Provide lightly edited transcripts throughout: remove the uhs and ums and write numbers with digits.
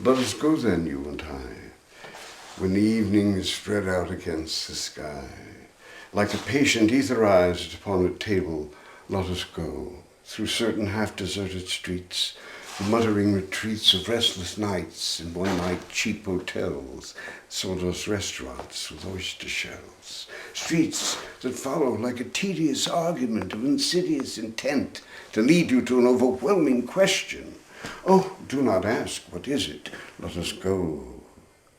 Let us go then, you and I, when the evening is spread out against the sky. Like a patient etherized upon a table, let us go through certain half-deserted streets, the muttering retreats of restless nights in one-night cheap hotels, sawdust restaurants with oyster shells, streets that follow like a tedious argument of insidious intent to lead you to an overwhelming question. Oh, do not ask, what is it? Let us go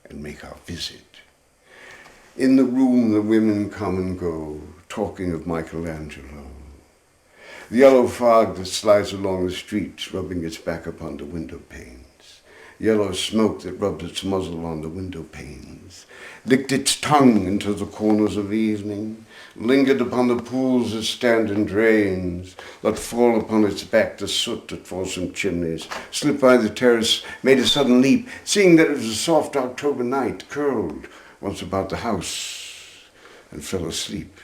and make our visit. In the room the women come and go, talking of Michelangelo. The yellow fog that slides along the streets, rubbing its back upon the window panes. Yellow smoke that rubbed its muzzle on the window panes. Licked its tongue into the corners of the evening. Lingered upon the pools that stand in drains. Let fall upon its back the soot that falls from chimneys. Slipped by the terrace, made a sudden leap, seeing that it was a soft October night, curled once about the house, and fell asleep.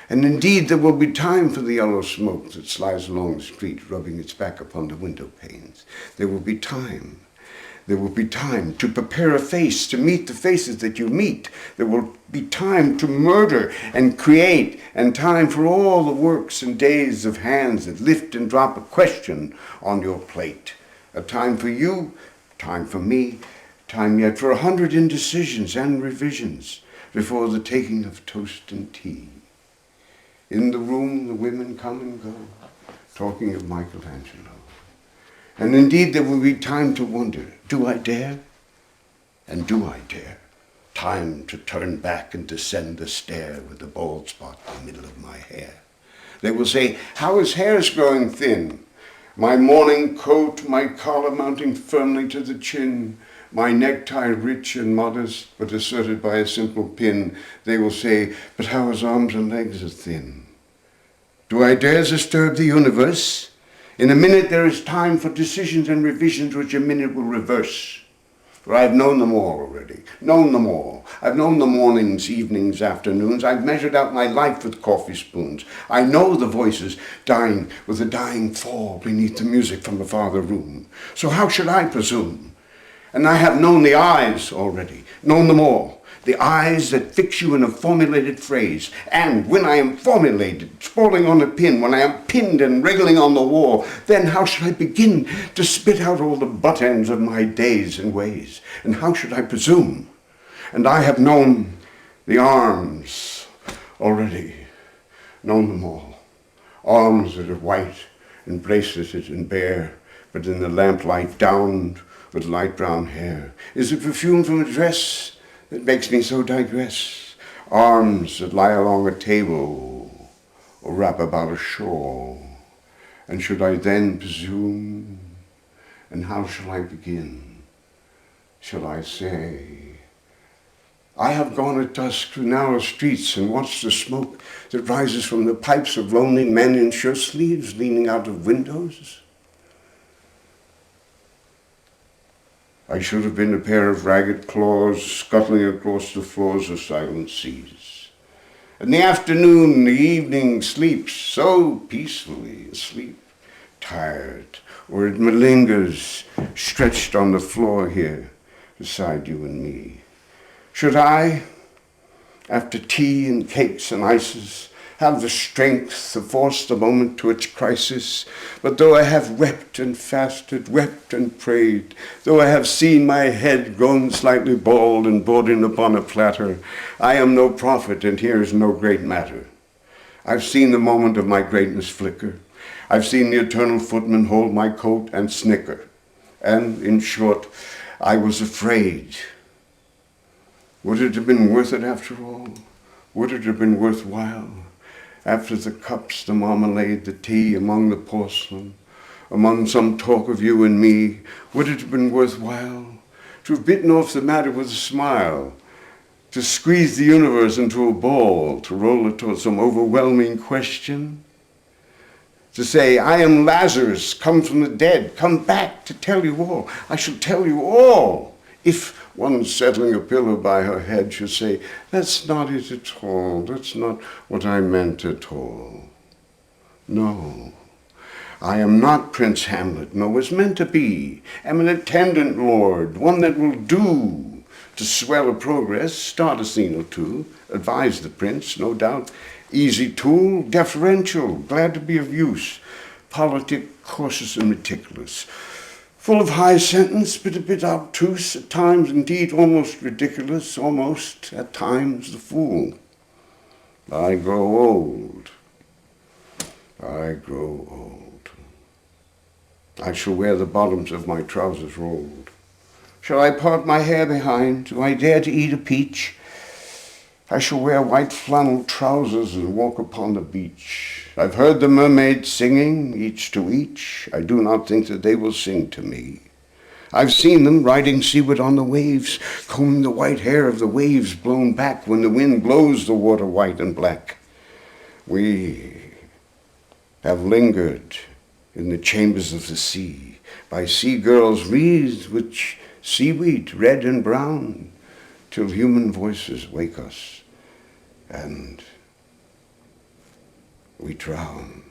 And indeed there will be time for the yellow smoke that slides along the street, rubbing its back upon the window panes. There will be time. There will be time to prepare a face, to meet the faces that you meet. There will be time to murder and create, and time for all the works and days of hands that lift and drop a question on your plate. A time for you, time for me, time yet for 100 indecisions and revisions before the taking of toast and tea. In the room the women come and go, talking of Michelangelo. And indeed there will be time to wonder, do I dare? And do I dare? Time to turn back and descend the stair with the bald spot in the middle of my hair. They will say, how his hair's growing thin. My morning coat, my collar mounting firmly to the chin, my necktie rich and modest, but asserted by a simple pin. They will say, but how his arms and legs are thin. Do I dare disturb the universe? In a minute there is time for decisions and revisions which a minute will reverse. For I've known them all already, known them all. I've known the mornings, evenings, afternoons. I've measured out my life with coffee spoons. I know the voices dying with a dying fall beneath the music from the farther room. So how should I presume? And I have known the eyes already, known them all. The eyes that fix you in a formulated phrase. And when I am formulated, sprawling on a pin, when I am pinned and wriggling on the wall, then how should I begin to spit out all the butt ends of my days and ways? And how should I presume? And I have known the arms already, known them all. Arms that are white and braceleted and bare, but in the lamplight downed with light brown hair. Is it perfume from a dress that makes me so digress? Arms that lie along a table or wrap about a shawl. And should I then presume? And how shall I begin? Shall I say, I have gone at dusk through narrow streets and watched the smoke that rises from the pipes of lonely men in shirt sleeves leaning out of windows? I should have been a pair of ragged claws scuttling across the floors of silent seas. And the afternoon, the evening sleeps so peacefully, asleep, tired, or it malingers, stretched on the floor here beside you and me. Should I, after tea and cakes and ices, have the strength to force the moment to its crisis? But though I have wept and fasted, wept and prayed, though I have seen my head grown slightly bald and brought in upon a platter, I am no prophet, and here is no great matter. I've seen the moment of my greatness flicker. I've seen the eternal footman hold my coat and snicker. And, in short, I was afraid. Would it have been worth it after all? Would it have been worthwhile? After the cups, the marmalade, the tea, among the porcelain, among some talk of you and me, would it have been worthwhile to have bitten off the matter with a smile, to squeeze the universe into a ball, to roll it toward some overwhelming question? To say, I am Lazarus, come from the dead, come back to tell you all. I shall tell you all. If one settling a pillow by her head should say, that's not it at all, that's not what I meant at all. No, I am not Prince Hamlet, nor was meant to be. Am an attendant lord, one that will do to swell a progress, start a scene or two, advise the prince, no doubt. Easy tool, deferential, glad to be of use, politic, cautious and meticulous. Full of high sentence, but a bit obtuse, at times indeed almost ridiculous, almost at times the fool. I grow old. I grow old. I shall wear the bottoms of my trousers rolled. Shall I part my hair behind? Do I dare to eat a peach? I shall wear white flannel trousers and walk upon the beach. I've heard the mermaids singing, each to each. I do not think that they will sing to me. I've seen them riding seaward on the waves, combing the white hair of the waves blown back when the wind blows the water white and black. We have lingered in the chambers of the sea, by sea girls wreathed with seaweed red and brown, till human voices wake us and we drown.